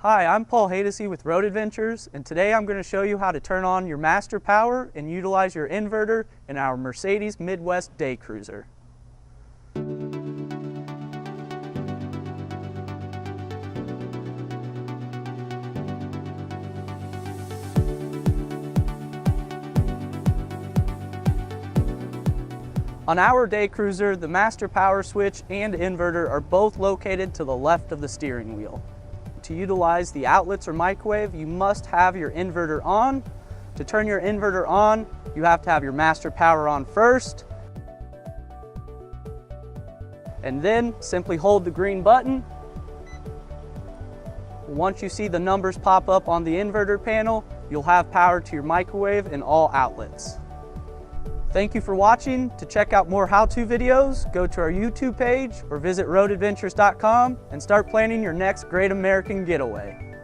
Hi, I'm Paul Haydocy with Road Adventures, and today I'm going to show you how to turn on your master power and utilize your inverter in our Mercedes Midwest Daycruiser. On our Daycruiser, the master power switch and inverter are both located to the left of the steering wheel. To utilize the outlets or microwave, you must have your inverter on. To turn your inverter on, you have to have your master power on first. And then simply hold the green button. Once you see the numbers pop up on the inverter panel, you'll have power to your microwave and all outlets. Thank you for watching. To check out more how-to videos, go to our YouTube page or visit roadadventures.com and start planning your next Great American Getaway.